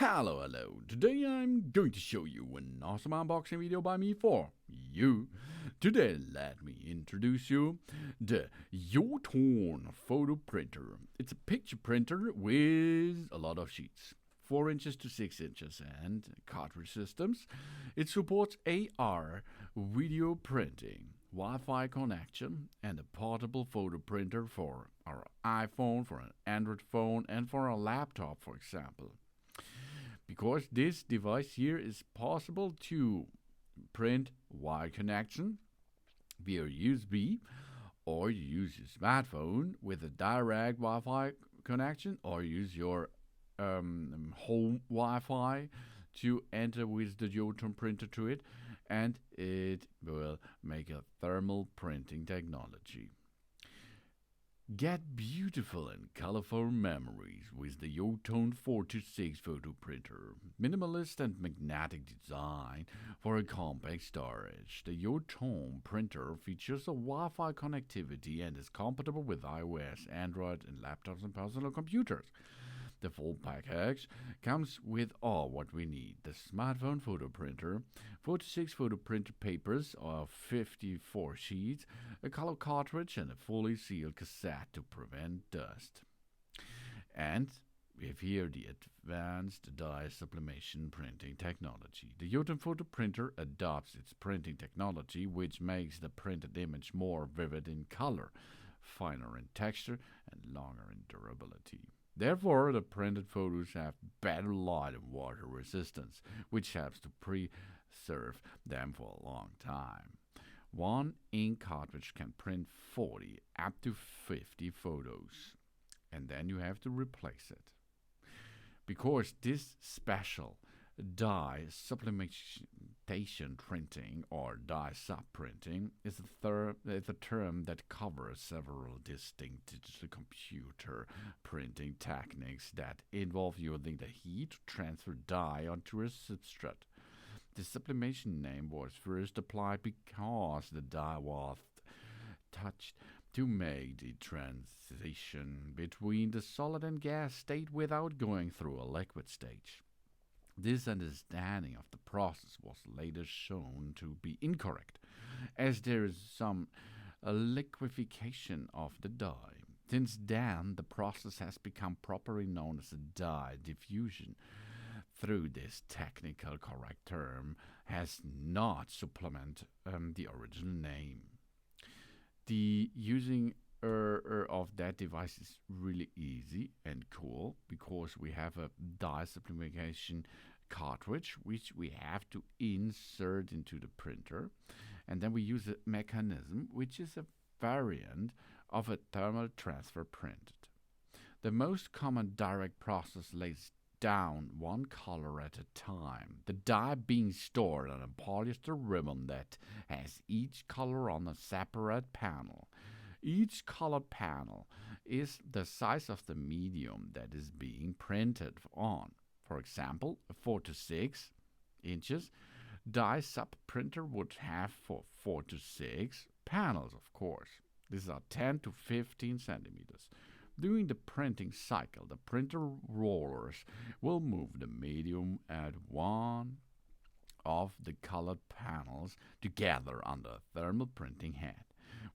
Hello. Today I'm going to show you an awesome unboxing video by me for you. Today let me introduce you the YOTON photo printer. It's a picture printer with a lot of sheets. 4 inches to 6 inches and cartridge systems. It supports AR video printing, Wi-Fi connection, and a portable photo printer for our iPhone, for an Android phone, and for a laptop, for example. Because this device here is possible to print wire connection via USB, or you use your smartphone with a direct Wi-Fi connection, or use your home Wi-Fi to enter with the YOTON printer to it, and it will make a thermal printing technology. Get beautiful and colorful memories with the YOTON 4-6 photo printer. Minimalist and magnetic design for a compact storage. The YOTON printer features a Wi-Fi connectivity and is compatible with iOS, Android, and laptops and personal computers. The full package comes with all what we need: the smartphone photo printer, 4-6 photo printer papers of 54 sheets, a color cartridge, and a fully sealed cassette to prevent dust. And we have here the advanced dye-sublimation printing technology. The YOTON photo printer adopts its printing technology, which makes the printed image more vivid in color, finer in texture, and longer in durability. Therefore, the printed photos have better light and water resistance, which helps to preserve them for a long time. One ink cartridge can print 40 up to 50 photos, and then you have to replace it. Because this special dye-sublimation printing, or dye-sub printing, is a term that covers several distinct digital computer printing techniques that involve using the heat to transfer dye onto a substrate. The sublimation name was first applied because the dye was touched to make the transition between the solid and gas state without going through a liquid stage. This understanding of the process was later shown to be incorrect, as there is some liquefaction of the dye. Since then, the process has become properly known as a dye diffusion. Through this technical correct term has not supplanted the original name. The using of that device is really easy and cool, because we have a dye-sublimation cartridge which we have to insert into the printer, and then we use a mechanism which is a variant of a thermal transfer printed. The most common direct process lays down one color at a time, the dye being stored on a polyester ribbon that has each color on a separate panel. Each colored panel is the size of the medium that is being printed on. For example, a 4-6 inches dye-sub printer would have 4-6 panels, of course. These are 10 to 15 centimeters. During the printing cycle, the printer rollers will move the medium at one of the colored panels together on the thermal printing head,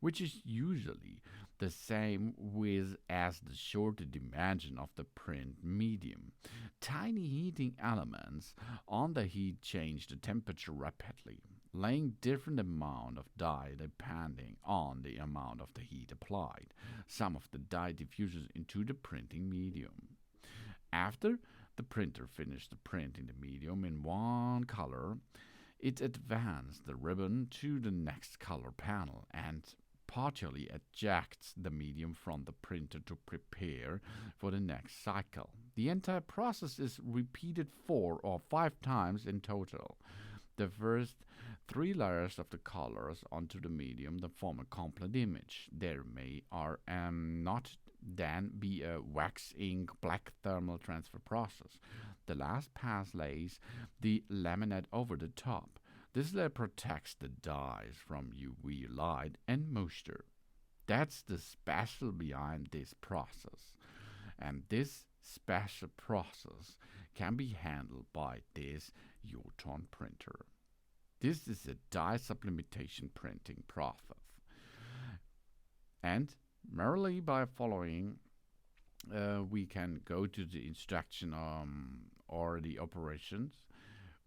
which is usually the same width as the shorter dimension of the print medium. Tiny heating elements on the heat change the temperature rapidly, laying different amount of dye depending on the amount of the heat applied. Some of the dye diffuses into the printing medium. After the printer finished printing the medium in one color, it advances the ribbon to the next color panel and partially ejects the medium from the printer to prepare for the next cycle. The entire process is repeated 4 or 5 times in total. The first 3 layers of the colors onto the medium that form a complete image. There may or not then be a wax ink black thermal transfer process. The last pass lays the laminate over the top. This layer protects the dyes from UV light and moisture. That's the special behind this process. And this special process can be handled by this YOTON printer. This is a dye-sublimation printing process. And merely by following, we can go to the instruction or the operations.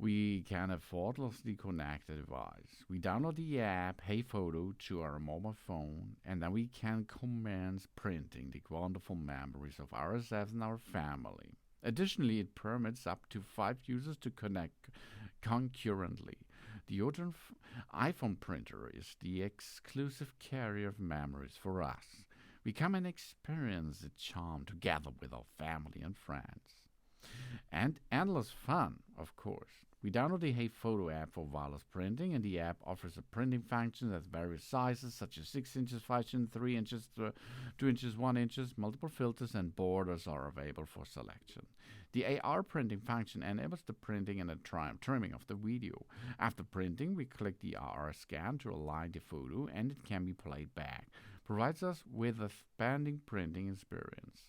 We can effortlessly connect the device. We download the app HeyPhoto to our mobile phone, and then we can commence printing the wonderful memories of ourselves and our family. Additionally, it permits up to 5 users to connect concurrently. The YOTON iPhone printer is the exclusive carrier of memories for us. We come and experience the charm together with our family and friends. And endless fun, of course. We download the HeyPhoto app for wireless printing, and the app offers a printing function at various sizes, such as 6 inches, 5 inches, 3 inches, 2 inches, 1 inches. Multiple filters and borders are available for selection. The AR printing function enables the printing and the trimming of the video. After printing, we click the AR scan to align the photo, and it can be played back. Provides us with a expanding printing experience.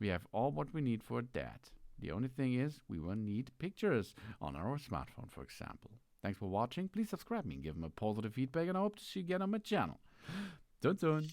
We have all what we need for that. The only thing is, we will need pictures on our smartphone, for example. Thanks for watching. Please subscribe me and give me a positive feedback, and I hope to see you again on my channel. Dun dun!